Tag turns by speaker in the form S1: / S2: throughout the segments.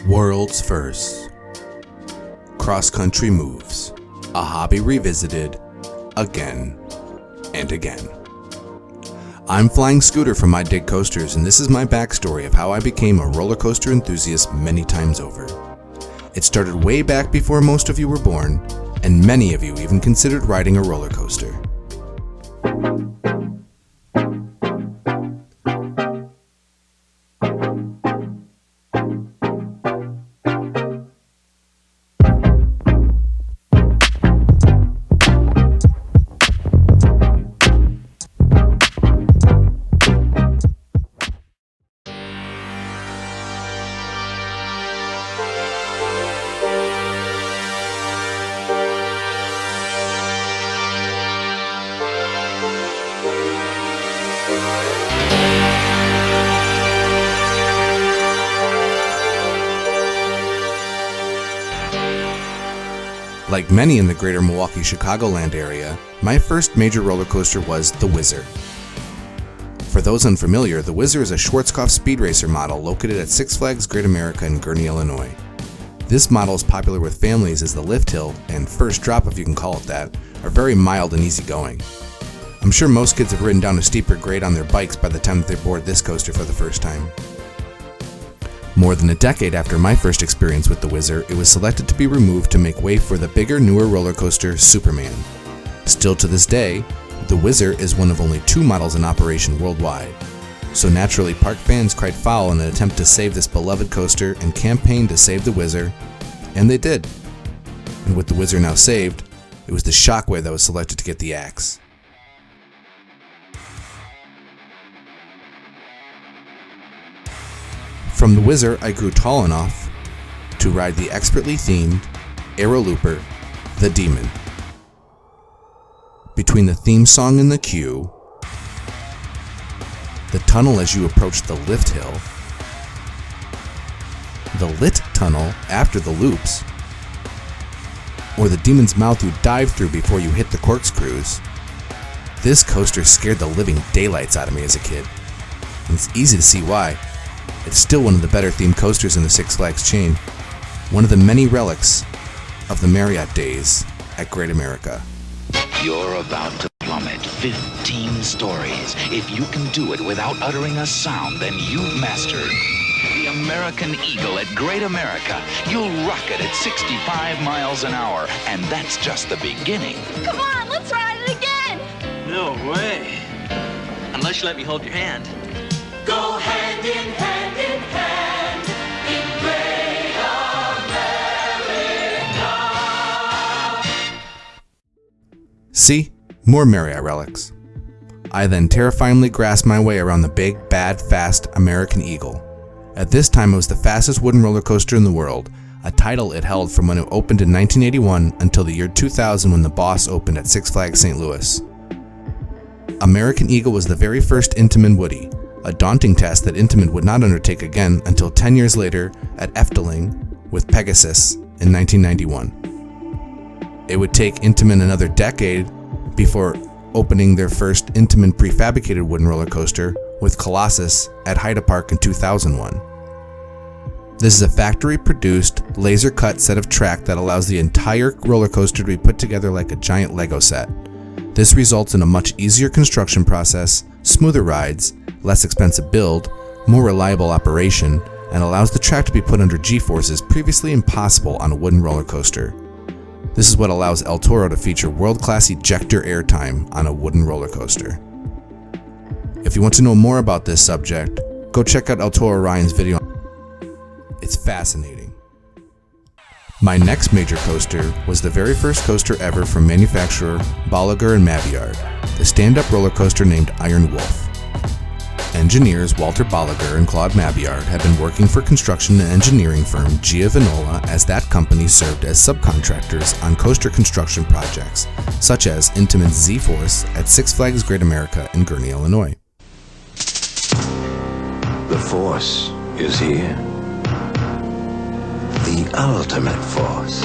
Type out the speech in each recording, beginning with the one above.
S1: World's first. Cross-country moves. A hobby revisited again and again. I'm Flying Scooter from IDIGCOASTERS, and this is my backstory of how I became a roller coaster enthusiast many times over. It started way back before most of you were born, and many of you even considered riding a roller coaster. Like many in the greater Milwaukee-Chicagoland area, my first major roller coaster was the Whizzer. For those unfamiliar, the Whizzer is a Schwarzkopf speed racer model located at Six Flags Great America in Gurnee, Illinois. This model is popular with families as the lift hill, and first drop if you can call it that, are very mild and easygoing. I'm sure most kids have ridden down a steeper grade on their bikes by the time that they board this coaster for the first time. More than a decade after my first experience with the Whizzer, it was selected to be removed to make way for the bigger, newer roller coaster, Superman. Still to this day, the Whizzer is one of only 2 models in operation worldwide. So naturally, park fans cried foul in an attempt to save this beloved coaster and campaigned to save the Whizzer, and they did. And with the Whizzer now saved, it was the Shockwave that was selected to get the axe. From the Whizzer, I grew tall enough to ride the expertly themed Aero Looper, the Demon. Between the theme song and the queue, the tunnel as you approach the lift hill, the lit tunnel after the loops, or the demon's mouth you dive through before you hit the corkscrews, this coaster scared the living daylights out of me as a kid. And it's easy to see why. It's still one of the better themed coasters in the Six Flags chain, one of the many relics of the Marriott days at Great America.
S2: You're about to plummet 15 stories. If you can do it without uttering a sound, then you've mastered the American Eagle at Great America. You'll rocket at 65 miles an hour, and that's just the beginning.
S3: Come on, let's ride it again!
S4: No way. Unless you let me hold your hand.
S3: Go hand in hand in hand in Great America.
S1: See? More Marriott relics. I then terrifyingly grasped my way around the big, bad, fast American Eagle. At this time, it was the fastest wooden roller coaster in the world, a title it held from when it opened in 1981 until the year 2000 when the Boss opened at Six Flags St. Louis. American Eagle was the very first Intamin Woody, a daunting task that Intamin would not undertake again until 10 years later at Efteling with Pegasus in 1991. It would take Intamin another decade before opening their first Intamin prefabricated wooden roller coaster with Colossus at Haida Park in 2001. This is a factory-produced, laser-cut set of track that allows the entire roller coaster to be put together like a giant Lego set. This results in a much easier construction process, smoother rides, less expensive build, more reliable operation, and allows the track to be put under G-forces previously impossible on a wooden roller coaster. This is what allows El Toro to feature world-class ejector airtime on a wooden roller coaster. If you want to know more about this subject, go check out El Toro Ryan's video. It's fascinating. My next major coaster was the very first coaster ever from manufacturer Bolliger & Mabillard, the stand-up roller coaster named Iron Wolf. Engineers Walter Bolliger and Claude Mabillard had been working for construction and engineering firm Giovanola as that company served as subcontractors on coaster construction projects, such as Intamin's Z-Force at Six Flags Great America in Gurnee, Illinois.
S5: The Force is here. The ultimate force.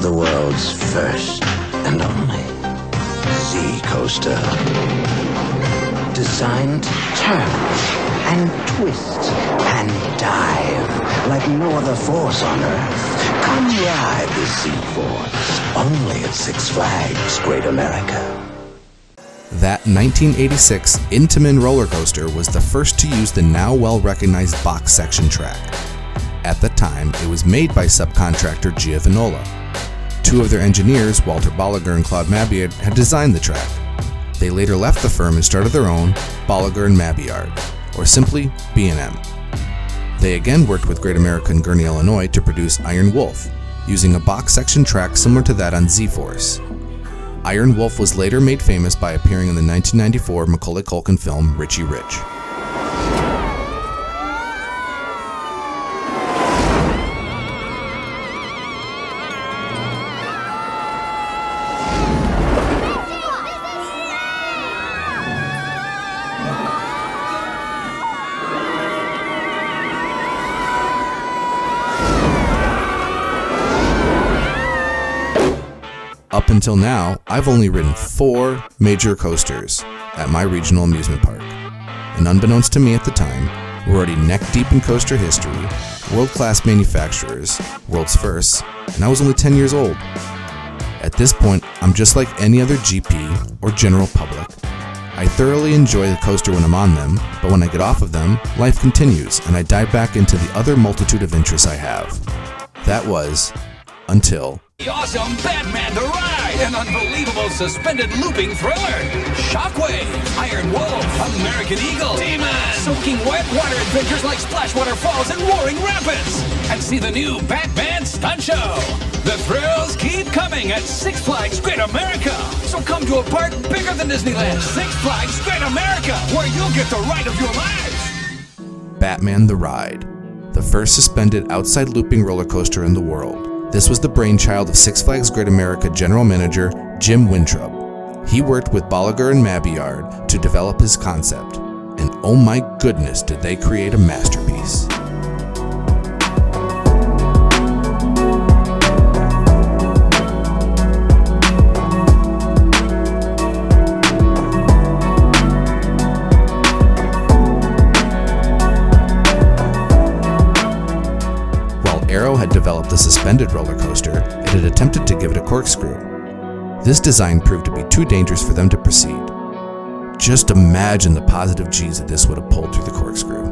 S5: The world's first and only Z-Coaster. Designed to turn and twist and dive like no other force on Earth. Come ride the Z-Force, only at Six Flags Great America.
S1: That 1986 Intamin roller coaster was the first to use the now well-recognized box section track. At the time, it was made by subcontractor Giovanola. Two of their engineers, Walter Bolliger and Claude Mabillard, had designed the track. They later left the firm and started their own, Bolliger and Mabillard, or simply B&M. They again worked with Great America in Gurnee, Illinois to produce Iron Wolf, using a box section track similar to that on Z-Force. Iron Wolf was later made famous by appearing in the 1994 Macaulay Culkin film Richie Rich. Up until now, I've only ridden 4 major coasters at my regional amusement park. And unbeknownst to me at the time, we're already neck-deep in coaster history, world-class manufacturers, world's firsts, and I was only 10 years old. At this point, I'm just like any other GP or general public. I thoroughly enjoy the coaster when I'm on them, but when I get off of them, life continues and I dive back into the other multitude of interests I have. That was until
S6: The awesome Batman the Ride, an unbelievable suspended looping thriller. Shockwave, Iron Wolf, American Eagle, Demon, soaking wet water adventures like Splashwater Falls and Roaring Rapids. And see the new Batman Stunt Show. The thrills keep coming at Six Flags Great America. So come to a park bigger than Disneyland, Six Flags Great America, where you'll get the ride of your life.
S1: Batman the Ride, the first suspended outside looping roller coaster in the world. This was the brainchild of Six Flags Great America general manager Jim Wintrob. He worked with Bolliger and Mabillard to develop his concept, and oh my goodness did they create a masterpiece. Arrow had developed the suspended roller coaster, it had attempted to give it a corkscrew. This design proved to be too dangerous for them to proceed. Just imagine the positive G's that this would have pulled through the corkscrew.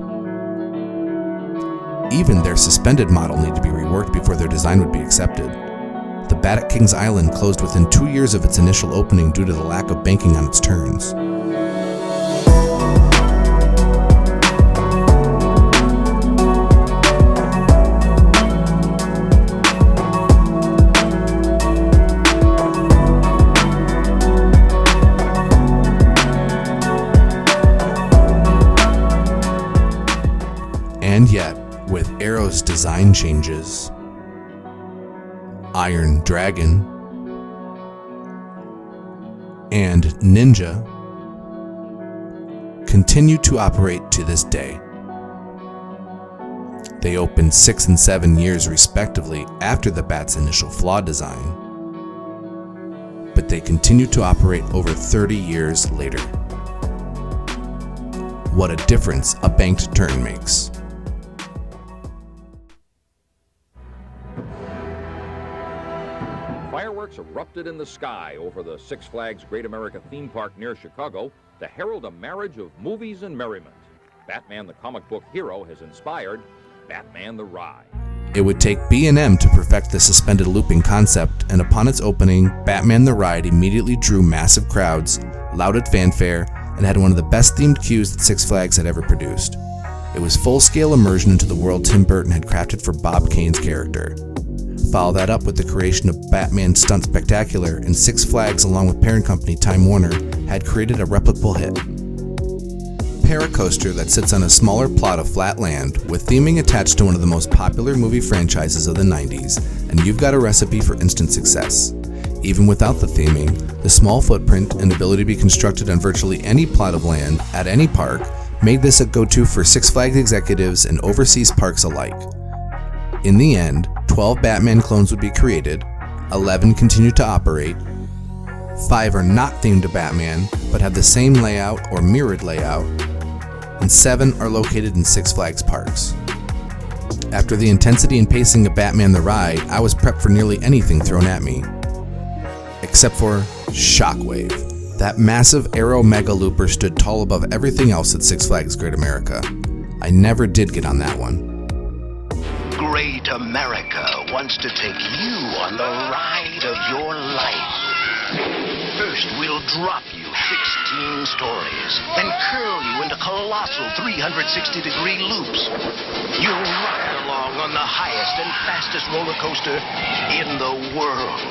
S1: Even their suspended model needed to be reworked before their design would be accepted. The Bat at Kings Island closed within 2 years of its initial opening due to the lack of banking on its turns. And yet, with Arrow's design changes, Iron Dragon and Ninja continue to operate to this day. They opened 6 and 7 years respectively after the Bat's initial flawed design, but they continue to operate over 30 years later. What a difference a banked turn makes.
S7: Fireworks erupted in the sky over the Six Flags Great America theme park near Chicago to herald a marriage of movies and merriment. Batman the comic book hero has inspired Batman the Ride.
S1: It would take B&M to perfect the suspended looping concept, and upon its opening, Batman the Ride immediately drew massive crowds, lauded fanfare, and had one of the best themed queues that Six Flags had ever produced. It was full-scale immersion into the world Tim Burton had crafted for Bob Kane's character. Follow that up with the creation of Batman Stunt Spectacular, and Six Flags, along with parent company Time Warner, had created a replicable hit. Pair a coaster that sits on a smaller plot of flat land with theming attached to one of the most popular movie franchises of the 90s, and you've got a recipe for instant success. Even without the theming, the small footprint and ability to be constructed on virtually any plot of land at any park made this a go-to for Six Flags executives and overseas parks alike. In the end, 12 Batman clones would be created, 11 continued to operate, 5 are not themed to Batman, but have the same layout or mirrored layout, and 7 are located in Six Flags parks. After the intensity and pacing of Batman the Ride, I was prepped for nearly anything thrown at me. Except for Shockwave. That massive aero mega looper stood tall above everything else at Six Flags Great America. I never did get on that one.
S5: Great America wants to take you on the ride of your life. First, we'll drop you 16 stories, then curl you into colossal 360-degree loops. You'll ride along on the highest and fastest roller coaster in the world.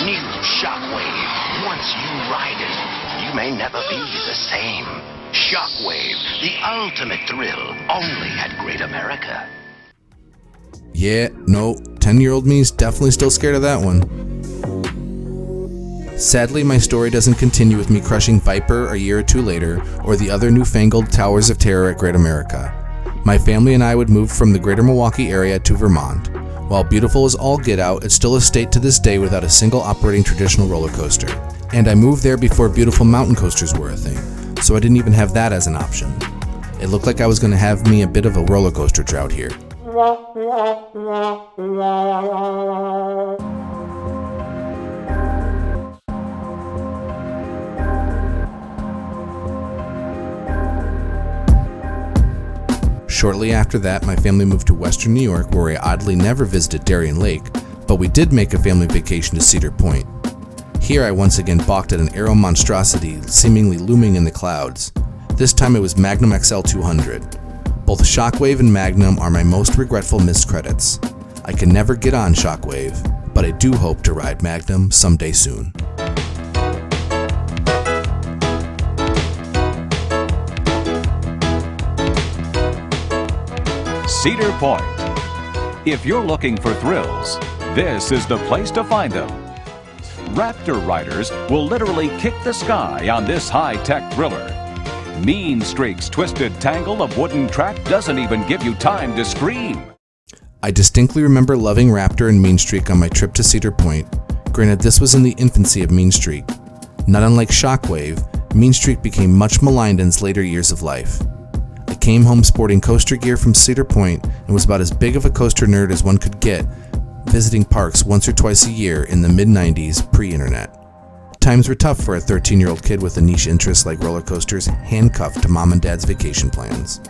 S5: New Shockwave. Once you ride it, you may never be the same. Shockwave, the ultimate thrill, only at Great America.
S1: Yeah, no, 10-year-old me's definitely still scared of that one. Sadly, my story doesn't continue with me crushing Viper a year or two later, or the other newfangled Towers of Terror at Great America. My family and I would move from the greater Milwaukee area to Vermont. While beautiful as all get out, it's still a state to this day without a single operating traditional roller coaster. And I moved there before beautiful mountain coasters were a thing, so I didn't even have that as an option. It looked like I was going to have me a bit of a roller coaster drought here. Shortly after that, my family moved to Western New York, where I oddly never visited Darien Lake, but we did make a family vacation to Cedar Point. Here I once again balked at an aero monstrosity seemingly looming in the clouds. This time it was Magnum XL 200. Both Shockwave and Magnum are my most regretful missed credits. I can never get on Shockwave, but I do hope to ride Magnum someday soon.
S8: Cedar Point. If you're looking for thrills, this is the place to find them. Raptor riders will literally kick the sky on this high-tech thriller. Mean Streak's twisted tangle of wooden track doesn't even give you time to scream.
S1: I distinctly remember loving Raptor and Mean Streak on my trip to Cedar Point. Granted, this was in the infancy of Mean Streak. Not unlike Shockwave, Mean Streak became much maligned in its later years of life. I came home sporting coaster gear from Cedar Point and was about as big of a coaster nerd as one could get, visiting parks once or twice a year in the mid-90s, pre-internet. Times were tough for a 13-year-old kid with a niche interest like roller coasters, handcuffed to mom and dad's vacation plans.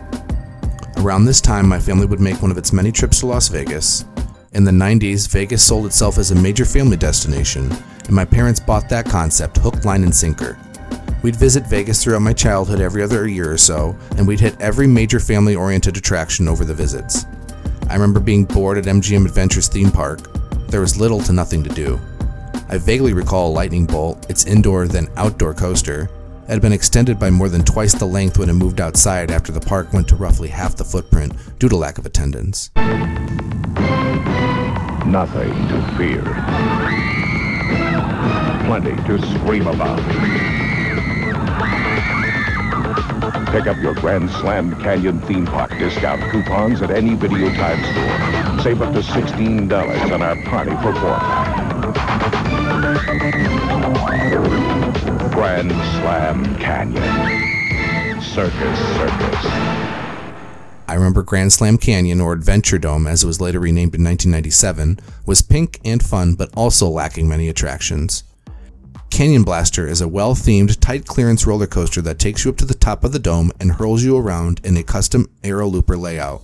S1: Around this time, my family would make one of its many trips to Las Vegas. In the 90s, Vegas sold itself as a major family destination, and my parents bought that concept hook, line, and sinker. We'd visit Vegas throughout my childhood every other year or so, and we'd hit every major family-oriented attraction over the visits. I remember being bored at MGM Adventures theme park. There was little to nothing to do. I vaguely recall Lightning Bolt, its indoor then outdoor coaster, had been extended by more than twice the length when it moved outside after the park went to roughly half the footprint due to lack of attendance.
S9: Nothing to fear. Plenty to scream about. Pick up your Grand Slam Canyon theme park discount coupons at any Videotime store. Save up to $16 on our party for four. Grand Slam Canyon. Circus.
S1: I remember Grand Slam Canyon, or Adventure Dome as it was later renamed in 1997, was pink and fun but also lacking many attractions. Canyon Blaster is a well-themed, tight-clearance roller coaster that takes you up to the top of the dome and hurls you around in a custom aero looper layout.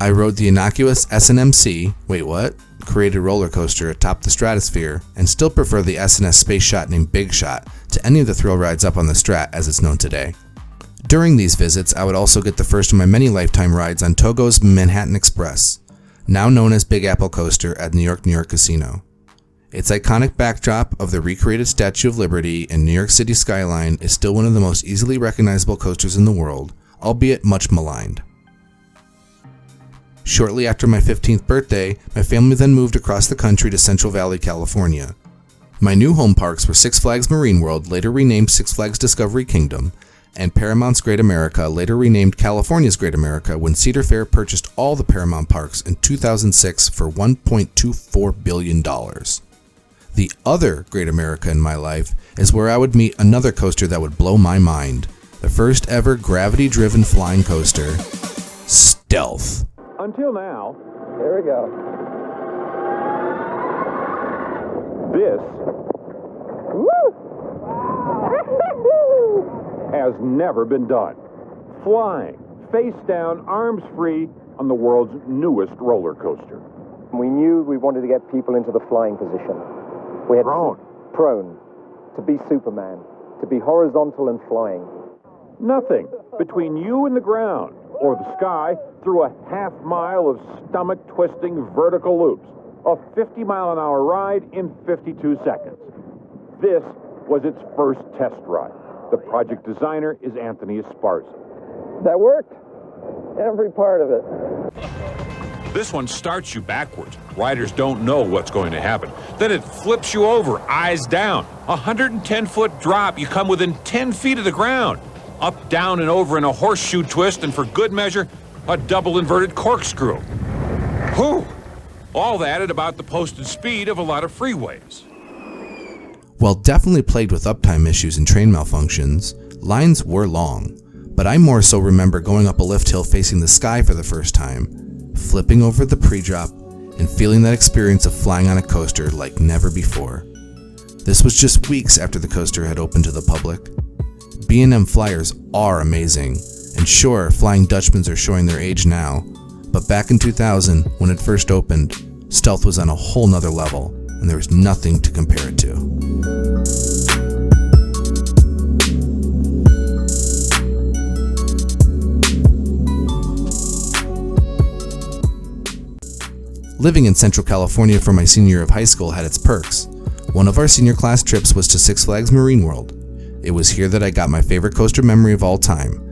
S1: I rode the innocuous SNMC, created roller coaster atop the stratosphere, and still prefer the SNS space shot named Big Shot to any of the thrill rides up on the Strat as it's known today. During these visits, I would also get the first of my many lifetime rides on Togo's Manhattan Express, now known as Big Apple Coaster at New York Casino. Its iconic backdrop of the recreated Statue of Liberty and New York City skyline is still one of the most easily recognizable coasters in the world, albeit much maligned. Shortly after my 15th birthday, my family then moved across the country to Central Valley, California. My new home parks were Six Flags Marine World, later renamed Six Flags Discovery Kingdom, and Paramount's Great America, later renamed California's Great America when Cedar Fair purchased all the Paramount parks in 2006 for $1.24 billion. The other Great America in my life is where I would meet another coaster that would blow my mind, the first ever gravity-driven flying coaster, Stealth.
S10: Until now,
S11: here we go.
S10: This has never been done. Flying, face down, arms free, on the world's newest roller coaster.
S11: We knew we wanted to get people into the flying position. We had prone, to be Superman, to be horizontal and flying.
S10: Nothing between you and the ground or the sky through a half mile of stomach-twisting vertical loops. A 50-mile-an-hour ride in 52 seconds. This was its first test ride. The project designer is Anthony Esparza.
S11: That worked. Every part of it.
S12: This one starts you backwards. Riders don't know what's going to happen. Then it flips you over, eyes down. 110-foot drop, you come within 10 feet of the ground. Up, down, and over in a horseshoe twist, and for good measure, a double inverted corkscrew. Whew! All that at about the posted speed of a lot of freeways.
S1: While definitely plagued with uptime issues and train malfunctions, lines were long, but I more so remember going up a lift hill facing the sky for the first time, flipping over the pre-drop, and feeling that experience of flying on a coaster like never before. This was just weeks after the coaster had opened to the public. B&M flyers are amazing, and sure, Flying Dutchmans are showing their age now, but back in 2000, when it first opened, Stealth was on a whole nother level, and there was nothing to compare it to. Living in Central California for my senior year of high school had its perks. One of our senior class trips was to Six Flags Marine World. It was here that I got my favorite coaster memory of all time.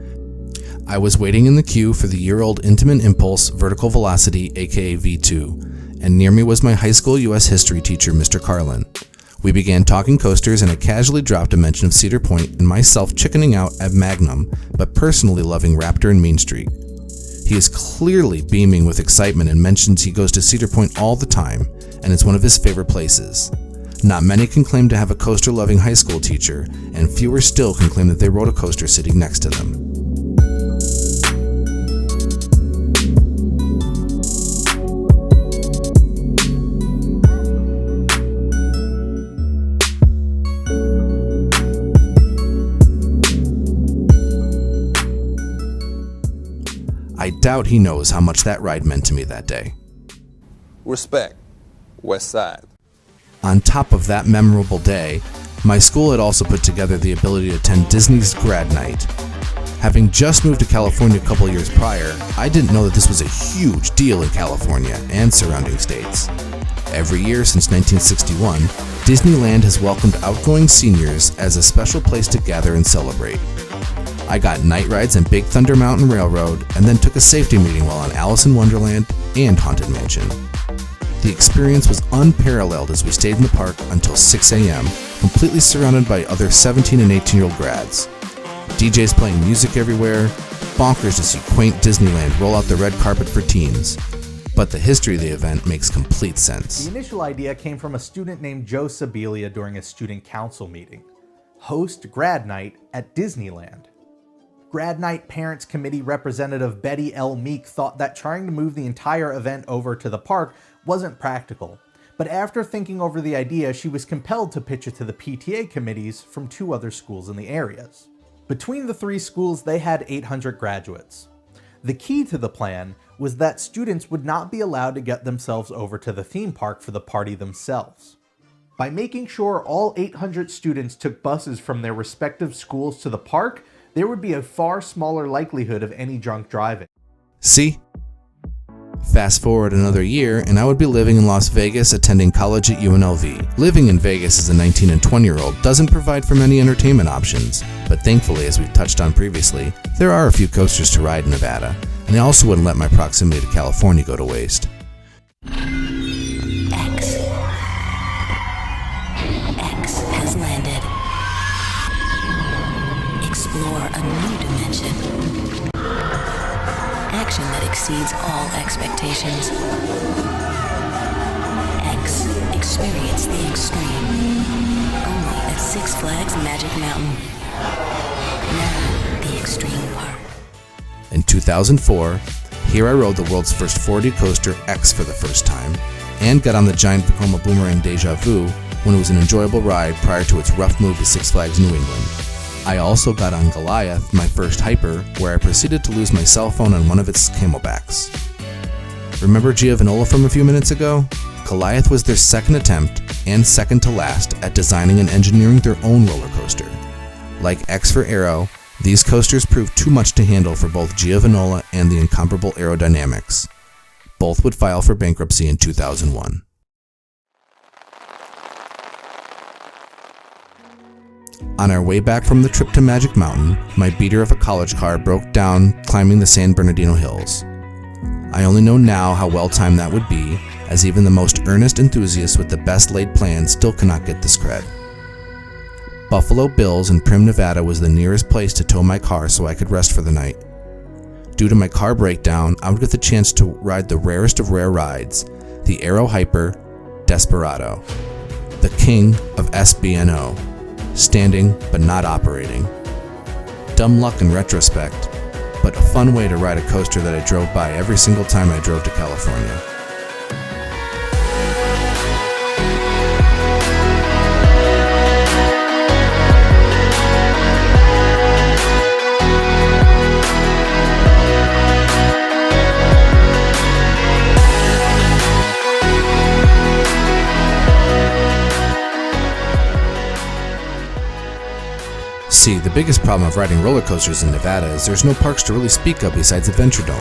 S1: I was waiting in the queue for the year-old Intamin Impulse Vertical Velocity, aka V2, and near me was my high school US history teacher, Mr. Carlin. We began talking coasters, and I casually dropped a mention of Cedar Point and myself chickening out at Magnum, but personally loving Raptor and Mean Street. He is clearly beaming with excitement and mentions he goes to Cedar Point all the time, and it's one of his favorite places. Not many can claim to have a coaster-loving high school teacher, and fewer still can claim that they rode a coaster sitting next to them. I doubt he knows how much that ride meant to me that day.
S13: Respect, West Side.
S1: On top of that memorable day, my school had also put together the ability to attend Disney's Grad Night. Having just moved to California a couple years prior, I didn't know that this was a huge deal in California and surrounding states. Every year since 1961, Disneyland has welcomed outgoing seniors as a special place to gather and celebrate. I got night rides in Big Thunder Mountain Railroad and then took a safety meeting while on Alice in Wonderland and Haunted Mansion. The experience was unparalleled as we stayed in the park until 6 a.m., completely surrounded by other 17 and 18-year-old grads. DJs playing music everywhere, bonkers to see quaint Disneyland roll out the red carpet for teens. But the history of the event makes complete sense.
S14: The initial idea came from a student named Joe Sibilia during a student council meeting. Host Grad Night at Disneyland. Grad Night Parents Committee representative Betty L. Meek thought that trying to move the entire event over to the park wasn't practical, but after thinking over the idea, she was compelled to pitch it to the PTA committees from 2 other schools in the areas. Between the 3 schools, they had 800 graduates. The key to the plan was that students would not be allowed to get themselves over to the theme park for the party themselves. By making sure all 800 students took buses from their respective schools to the park, there would be a far smaller likelihood of any drunk driving.
S1: See? Fast forward another year, and I would be living in Las Vegas attending college at UNLV. Living in Vegas as a 19 and 20-year-old doesn't provide for many entertainment options, but thankfully, as we've touched on previously, there are a few coasters to ride in Nevada, and I also wouldn't let my proximity to California go to waste.
S15: X has landed. Explore a new dimension. Action that exceeds all expectations. X, experience the extreme. Only at Six Flags Magic Mountain. Now, the extreme park.
S1: In 2004, here I rode the world's first 4D coaster X for the first time, and got on the giant Vekoma Boomerang Deja Vu when it was an enjoyable ride prior to its rough move to Six Flags New England. I also got on Goliath, my first hyper, where I proceeded to lose my cell phone on one of its camelbacks. Remember Giovanola from a few minutes ago? Goliath was their second attempt, and second to last, at designing and engineering their own roller coaster. Like X for Aero, these coasters proved too much to handle for both Giovanola and the incomparable aerodynamics. Both would file for bankruptcy in 2001. On our way back from the trip to Magic Mountain, my beater of a college car broke down climbing the San Bernardino Hills. I only know now how well-timed that would be, as even the most earnest enthusiast with the best laid plans still cannot get this cred. Buffalo Bill's in Primm, Nevada was the nearest place to tow my car so I could rest for the night. Due to my car breakdown, I would get the chance to ride the rarest of rare rides, the Aero Hyper Desperado, the king of SBNO, standing but not operating. Dumb luck in retrospect, but a fun way to ride a coaster that I drove by every single time I drove to California. See, the biggest problem of riding roller coasters in Nevada is there's no parks to really speak of besides Adventure Dome,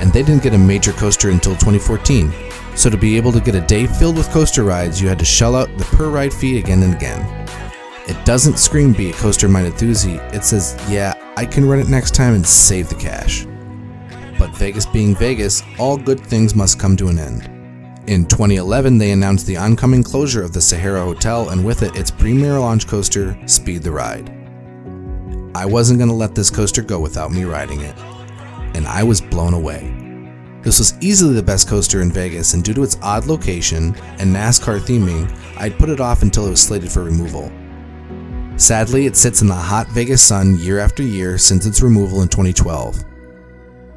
S1: and they didn't get a major coaster until 2014, so to be able to get a day filled with coaster rides, you had to shell out the per ride fee again and again. It doesn't scream be a coaster-minded enthusiast, it says, yeah, I can run it next time and save the cash. But Vegas being Vegas, all good things must come to an end. In 2011, they announced the oncoming closure of the Sahara Hotel, and with it, its premier launch coaster, Speed the Ride. I wasn't going to let this coaster go without me riding it, and I was blown away. This was easily the best coaster in Vegas, and due to its odd location and NASCAR theming, I'd put it off until it was slated for removal. Sadly, it sits in the hot Vegas sun year after year since its removal in 2012.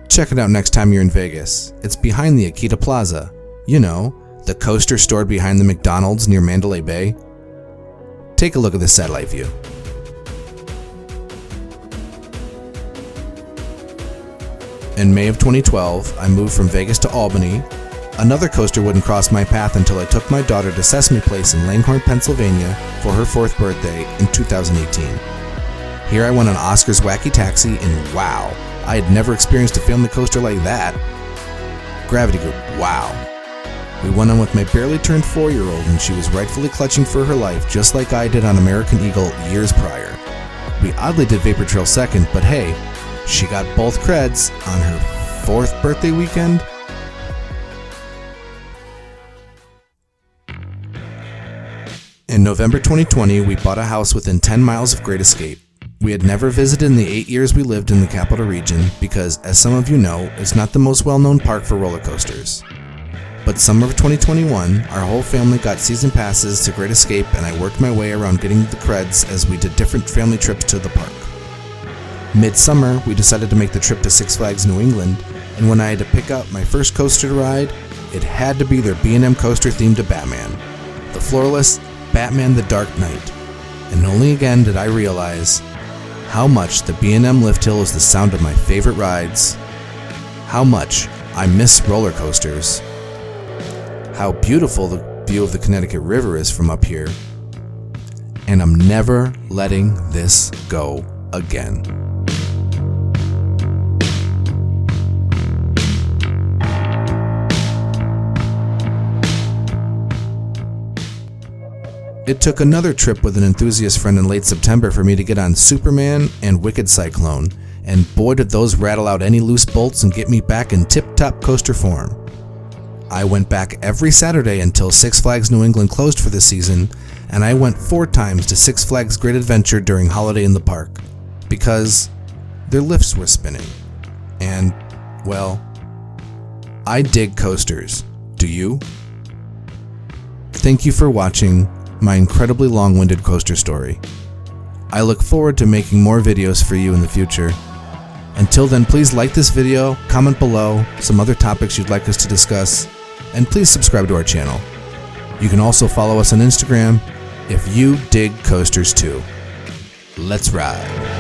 S1: Check it out next time you're in Vegas. It's behind the Akita Plaza. You know, the coaster stored behind the McDonald's near Mandalay Bay. Take a look at this satellite view. In May of 2012, I moved from Vegas to Albany. Another coaster wouldn't cross my path until I took my daughter to Sesame Place in Langhorne, Pennsylvania for her 4th birthday in 2018. Here I went on Oscar's Wacky Taxi, and wow, I had never experienced a family coaster like that. Gravity Group, wow. We went on with my barely turned 4-year-old, and she was rightfully clutching for her life just like I did on American Eagle years prior. We oddly did Vapor Trail second, but hey, she got both creds on her 4th birthday weekend. In November 2020, we bought a house within 10 miles of Great Escape. We had never visited in the 8 years we lived in the capital region because, as some of you know, it's not the most well-known park for roller coasters. But summer of 2021, our whole family got season passes to Great Escape, and I worked my way around getting the creds as we did different family trips to the park. Midsummer, we decided to make the trip to Six Flags New England, and when I had to pick up my first coaster to ride, it had to be their B&M coaster themed to Batman, the floorless Batman the Dark Knight. And only again did I realize how much the B&M lift hill is the sound of my favorite rides, how much I miss roller coasters, how beautiful the view of the Connecticut River is from up here, and I'm never letting this go again. It took another trip with an enthusiast friend in late September for me to get on Superman and Wicked Cyclone, and boy did those rattle out any loose bolts and get me back in tip-top coaster form. I went back every Saturday until Six Flags New England closed for the season, and I went 4 times to Six Flags Great Adventure during Holiday in the Park, because their lifts were spinning. And, well, I dig coasters. Do you? Thank you for watching my incredibly long-winded coaster story. I look forward to making more videos for you in the future. Until then, please like this video, comment below some other topics you'd like us to discuss, and please subscribe to our channel. You can also follow us on Instagram if you dig coasters too. Let's ride.